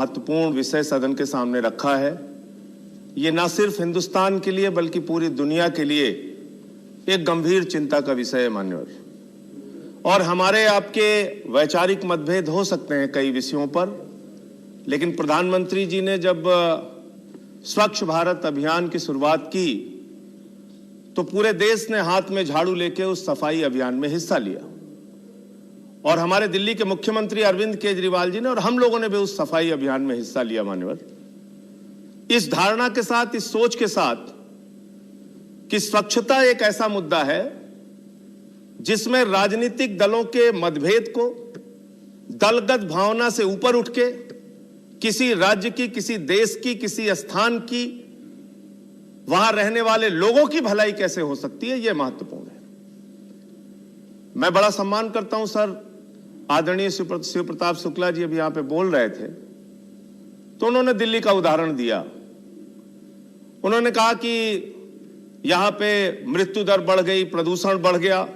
महत्वपूर्ण विषय सदन के सामने रखा है। ये न सिर्फ हिंदुस्तान के लिए बल्कि पूरी दुनिया के लिए एक गंभीर चिंता का विषय है मान्यवर। और हमारे आपके वैचारिक मतभेद हो सकते हैं कई विषयों पर, लेकिन प्रधानमंत्री जी ने जब स्वच्छ भारत अभियान की शुरुआत की तो पूरे देश ने हाथ में झाड़ू लेके उस सफाई अभियान में हिस्सा लिया। और हमारे दिल्ली के मुख्यमंत्री अरविंद केजरीवाल जी ने और हम लोगों ने भी उस सफाई अभियान में हिस्सा लिया मान्यवर, इस धारणा के साथ, इस सोच के साथ कि स्वच्छता एक ऐसा मुद्दा है जिसमें राजनीतिक दलों के मतभेद को दलगत भावना से ऊपर उठ के किसी राज्य की, किसी देश की, किसी स्थान की, वहां रहने वाले लोगों की भलाई कैसे हो सकती है, यह महत्वपूर्ण है। मैं बड़ा सम्मान करता हूं सर, आदरणीय शिव प्रताप शुक्ला जी अभी यहां पे बोल रहे थे तो उन्होंने दिल्ली का उदाहरण दिया। उन्होंने कहा कि यहां पे मृत्यु दर बढ़ गई, प्रदूषण बढ़ गया।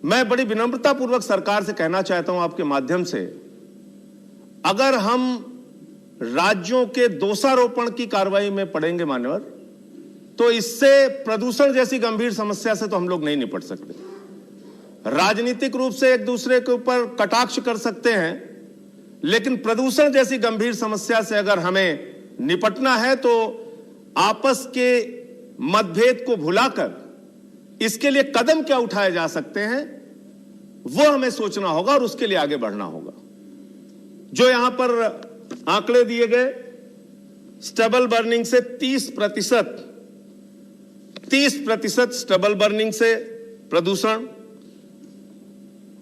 मैं बड़ी विनम्रता पूर्वक सरकार से कहना चाहता हूं आपके माध्यम से, अगर हम राज्यों के दोषारोपण की कार्रवाई में पड़ेंगे मान्यवर, तो इससे प्रदूषण जैसी गंभीर समस्या से तो हम लोग नहीं निपट सकते। राजनीतिक रूप से एक दूसरे के ऊपर कटाक्ष कर सकते हैं, लेकिन प्रदूषण जैसी गंभीर समस्या से अगर हमें निपटना है तो आपस के मतभेद को भुलाकर इसके लिए कदम क्या उठाए जा सकते हैं वो हमें सोचना होगा और उसके लिए आगे बढ़ना होगा। जो यहां पर आंकड़े दिए गए, स्टबल बर्निंग से 30% स्टबल बर्निंग से प्रदूषण,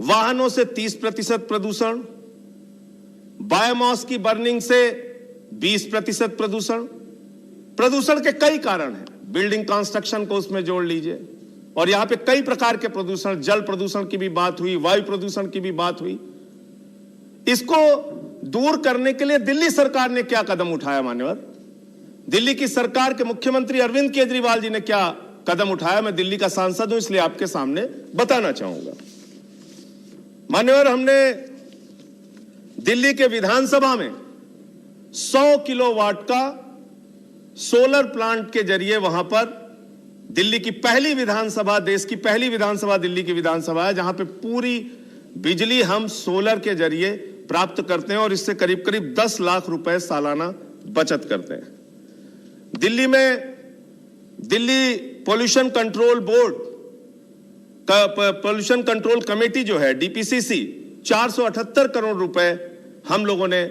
वाहनों से 30% प्रदूषण, बायोमास की बर्निंग से 20% प्रदूषण। प्रदूषण के कई कारण हैं, बिल्डिंग कंस्ट्रक्शन को उसमें जोड़ लीजिए, और यहां पे कई प्रकार के प्रदूषण, जल प्रदूषण की भी बात हुई, वायु प्रदूषण की भी बात हुई। इसको दूर करने के लिए दिल्ली सरकार ने क्या कदम उठाया मान्यवर? दिल्ली की सरकार के मुख्यमंत्री अरविंद केजरीवाल जी ने क्या कदम उठाया, मैं दिल्ली का सांसद हूं इसलिए आपके सामने बताना चाहूंगा। मान्यवर, हमने दिल्ली के विधानसभा में 100 किलोवाट का सोलर प्लांट के जरिए, वहां पर दिल्ली की पहली विधानसभा, देश की पहली विधानसभा दिल्ली की विधानसभा है जहां पे पूरी बिजली हम सोलर के जरिए प्राप्त करते हैं और इससे करीब करीब 10 लाख रुपए सालाना बचत करते हैं। दिल्ली में दिल्ली पोल्यूशन कंट्रोल बोर्ड का, पोल्यूशन कंट्रोल कमेटी जो है डीपीसीसी, 478 करोड़ रुपए हम लोगों ने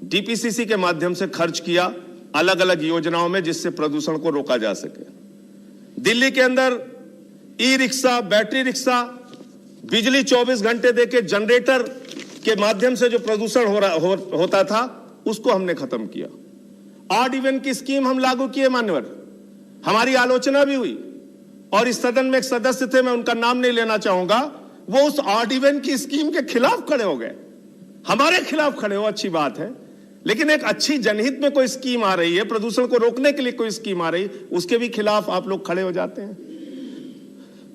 डीपीसीसी के माध्यम से खर्च किया अलग अलग योजनाओं में, जिससे प्रदूषण को रोका जा सके। दिल्ली के अंदर ई रिक्शा, बैटरी रिक्शा, बिजली 24 घंटे देके जनरेटर के माध्यम से जो प्रदूषण होता था उसको हमने खत्म किया। ऑड इवन की स्कीम हम लागू किए मान्यवर, हमारी आलोचना भी हुई और इस सदन में एक सदस्य थे, मैं उनका नाम नहीं लेना चाहूंगा, वो उस ऑड इवन की स्कीम के खिलाफ खड़े हो गए। हमारे खिलाफ खड़े हो, अच्छी बात है, लेकिन एक अच्छी जनहित में कोई स्कीम आ रही है, प्रदूषण को रोकने के लिए कोई स्कीम आ रही, उसके भी खिलाफ आप लोग खड़े हो जाते हैं।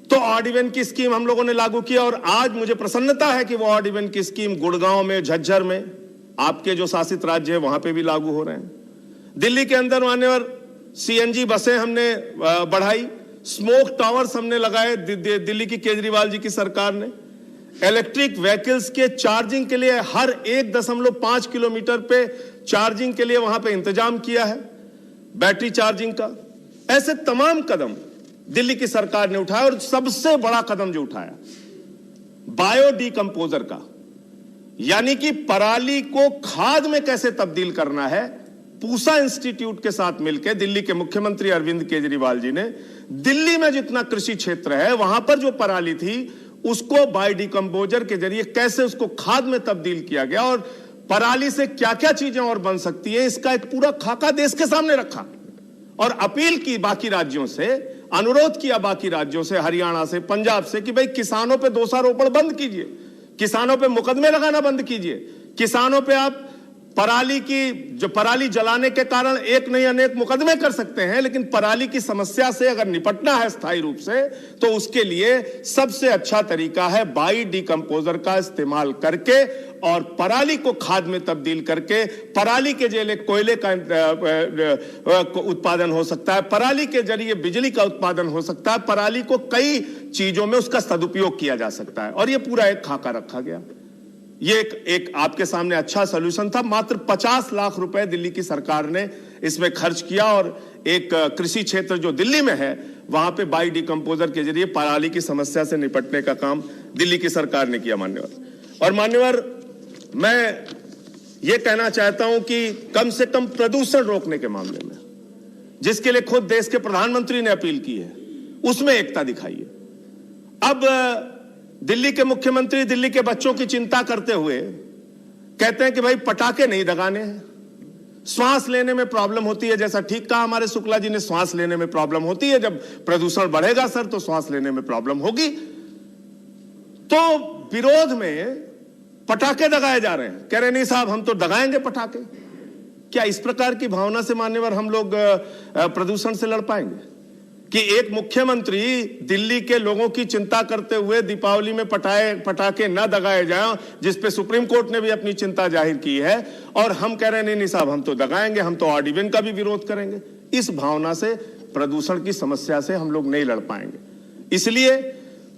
तो ऑड इवन की स्कीम हम लोगों ने लागू किया और आज मुझे प्रसन्नता है कि वो ऑड इवन की स्कीम गुड़गांव में, झज्जर में, आपके जो शासित राज्य है वहां पे भी लागू हो रहे हैं। दिल्ली के अंदर मान्यवर सीएनजी बसें हमने बढ़ाई, स्मोक टावर्स हमने लगाए दिल्ली की केजरीवाल जी की सरकार ने। इलेक्ट्रिक व्हीकल्स के चार्जिंग के लिए हर 1.5 किलोमीटर पे चार्जिंग के लिए वहां पे इंतजाम किया है, बैटरी चार्जिंग का। ऐसे तमाम कदम दिल्ली की सरकार ने उठाया और सबसे बड़ा कदम जो उठाया बायो डिकम्पोजर का, यानी कि पराली को खाद में कैसे तब्दील करना है। पूसा इंस्टीट्यूट के साथ मिलकर दिल्ली के मुख्यमंत्री अरविंद केजरीवाल जी ने दिल्ली में जितना कृषि क्षेत्र है वहां पर जो पराली थी उसको बायो डिकम्पोजर के जरिए कैसे उसको खाद में तब्दील किया गया और पराली से क्या क्या चीजें और बन सकती है, इसका एक पूरा खाका देश के सामने रखा और अपील की बाकी राज्यों से, अनुरोध किया बाकी राज्यों से, हरियाणा से, पंजाब से, कि भाई किसानों पे दोषारोपण बंद कीजिए, किसानों पे मुकदमे लगाना बंद कीजिए, किसानों पे आप पराली जलाने के कारण एक नहीं अनेक मुकदमे कर सकते हैं, लेकिन पराली की समस्या से अगर निपटना है स्थायी रूप से, तो उसके लिए सबसे अच्छा तरीका है बायो डिकम्पोजर का इस्तेमाल करके और पराली को खाद में तब्दील करके पराली के जरिए कोयले का उत्पादन हो सकता है, पराली के जरिए बिजली का उत्पादन हो सकता है, पराली को कई चीजों में उसका सदुपयोग किया जा सकता है। और यह पूरा एक खाका रखा गया। ये एक आपके सामने अच्छा सॉल्यूशन था। मात्र 50 लाख रुपए दिल्ली की सरकार ने इसमें खर्च किया और एक कृषि क्षेत्र जो दिल्ली में है वहां पे बायो डिकम्पोजर के जरिए पराली की समस्या से निपटने का काम दिल्ली की सरकार ने किया। मान्यवर, और मान्यवर, मैं ये कहना चाहता हूं कि कम से कम प्रदूषण रोकने के मामले में जिसके लिए खुद देश के प्रधानमंत्री ने अपील की है, उसमें एकता दिखाइए। अब दिल्ली के मुख्यमंत्री दिल्ली के बच्चों की चिंता करते हुए कहते हैं कि भाई पटाखे नहीं दगाने हैं, श्वास लेने में प्रॉब्लम होती है। जैसा ठीक कहा हमारे शुक्ला जी ने, श्वास लेने में प्रॉब्लम होती है। जब प्रदूषण बढ़ेगा सर तो श्वास लेने में प्रॉब्लम होगी। तो विरोध में पटाखे दगाए जा रहे हैं, कह रहे नहीं साहब हम तो दगाएंगे पटाखे। क्या इस प्रकार की भावना से मान्यवर हम लोग प्रदूषण से लड़ पाएंगे कि एक मुख्यमंत्री दिल्ली के लोगों की चिंता करते हुए दीपावली में पटाखे न दगाए जाएं, जिस पे सुप्रीम कोर्ट ने भी अपनी चिंता जाहिर की है, और हम कह रहे हैं नहीं साहब हम तो दगाएंगे, हम तो ऑड इवन का भी विरोध करेंगे। इस भावना से प्रदूषण की समस्या से हम लोग नहीं लड़ पाएंगे। इसलिए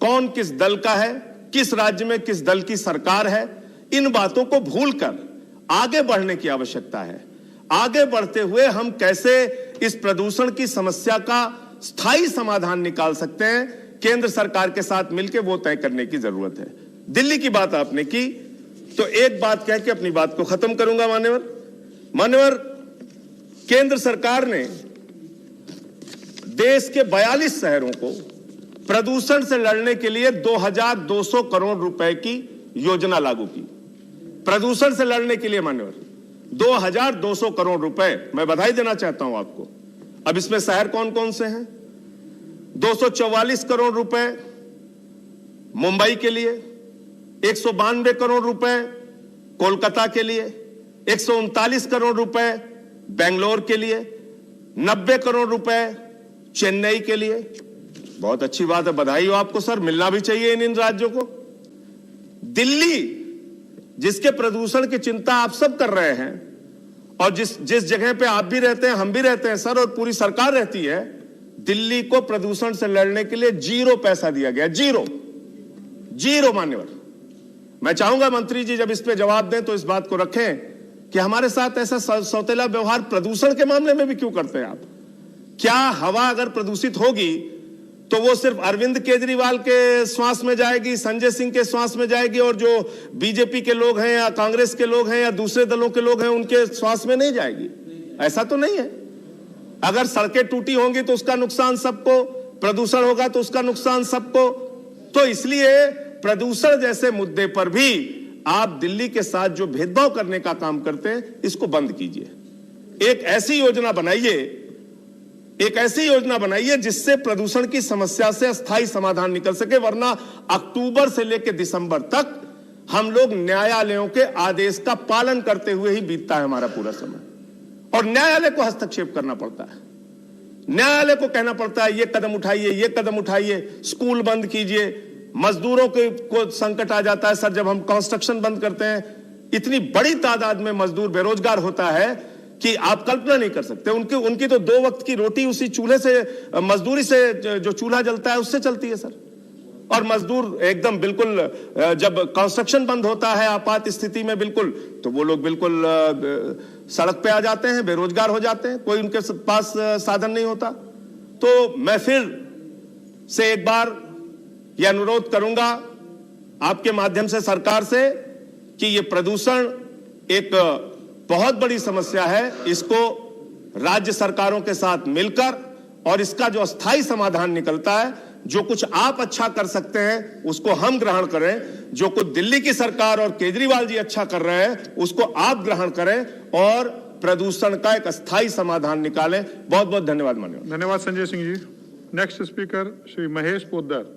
कौन किस दल का है, किस राज्य में किस दल की सरकार है, इन बातों को भूलकर आगे बढ़ने की आवश्यकता है। आगे बढ़ते हुए हम कैसे इस प्रदूषण की समस्या का स्थायी समाधान निकाल सकते हैं, केंद्र सरकार के साथ मिलकर वो तय करने की जरूरत है। दिल्ली की बात आपने की तो एक बात कह के अपनी बात को खत्म करूंगा। मान्यवर, केंद्र सरकार ने देश के 42 शहरों को प्रदूषण से लड़ने के लिए 2200 करोड़ रुपए की योजना लागू की। प्रदूषण से लड़ने के लिए मान्यवर 2200 करोड़ रुपए, मैं बधाई देना चाहता हूं आपको। अब इसमें शहर कौन कौन से हैं? 244 करोड़ रुपए मुंबई के लिए, 192 करोड़ रुपए कोलकाता के लिए, 139 करोड़ रुपए बेंगलोर के लिए, 90 करोड़ रुपए चेन्नई के लिए। बहुत अच्छी बात है, बधाई हो आपको सर, मिलना भी चाहिए इन राज्यों को। दिल्ली जिसके प्रदूषण की चिंता आप सब कर रहे हैं और जिस जगह पे आप भी रहते हैं, हम भी रहते हैं सर, और पूरी सरकार रहती है, दिल्ली को प्रदूषण से लड़ने के लिए 0 पैसा दिया गया। 0 मान्यवर। मैं चाहूंगा मंत्री जी जब इस पे जवाब दें तो इस बात को रखें कि हमारे साथ ऐसा सौतेला व्यवहार प्रदूषण के मामले में भी क्यों करते हैं आप? क्या हवा अगर प्रदूषित होगी तो वो सिर्फ अरविंद केजरीवाल के श्वास में जाएगी, संजय सिंह के श्वास में जाएगी, और जो बीजेपी के लोग हैं या कांग्रेस के लोग हैं या दूसरे दलों के लोग हैं उनके श्वास में नहीं जाएगी? ऐसा तो नहीं है। अगर सड़कें टूटी होंगी तो उसका नुकसान सबको, प्रदूषण होगा तो उसका नुकसान सबको। तो इसलिए प्रदूषण जैसे मुद्दे पर भी आप दिल्ली के साथ जो भेदभाव करने का काम करते हैं इसको बंद कीजिए। एक ऐसी योजना बनाइए जिससे प्रदूषण की समस्या से अस्थायी समाधान निकल सके, वरना अक्टूबर से लेकर दिसंबर तक हम लोग न्यायालयों के आदेश का पालन करते हुए ही बीतता है हमारा पूरा समय, और न्यायालय को हस्तक्षेप करना पड़ता है। न्यायालय को कहना पड़ता है ये कदम उठाइए, ये कदम उठाइए, स्कूल बंद कीजिए। मजदूरों को संकट आ जाता है सर, जब हम कंस्ट्रक्शन बंद करते हैं इतनी बड़ी तादाद में मजदूर बेरोजगार होता है कि आप कल्पना नहीं कर सकते। उनकी तो 2 वक्त की रोटी उसी चूल्हे से, मजदूरी से, जो चूल्हा जलता है उससे चलती है सर। और मजदूर एकदम बिल्कुल, जब कंस्ट्रक्शन बंद होता है आपात स्थिति में बिल्कुल, तो वो लोग बिल्कुल सड़क पे आ जाते हैं, बेरोजगार हो जाते हैं, कोई उनके पास साधन नहीं होता। तो मैं फिर से एक बार यह अनुरोध करूंगा आपके माध्यम से सरकार से कि ये प्रदूषण एक बहुत बड़ी समस्या है, इसको राज्य सरकारों के साथ मिलकर और इसका जो अस्थायी समाधान निकलता है, जो कुछ आप अच्छा कर सकते हैं उसको हम ग्रहण करें, जो कुछ दिल्ली की सरकार और केजरीवाल जी अच्छा कर रहे हैं उसको आप ग्रहण करें और प्रदूषण का एक अस्थायी समाधान निकालें। बहुत बहुत धन्यवाद माननीय। धन्यवाद संजय सिंह जी। Next speaker Shri Mahesh Poddar.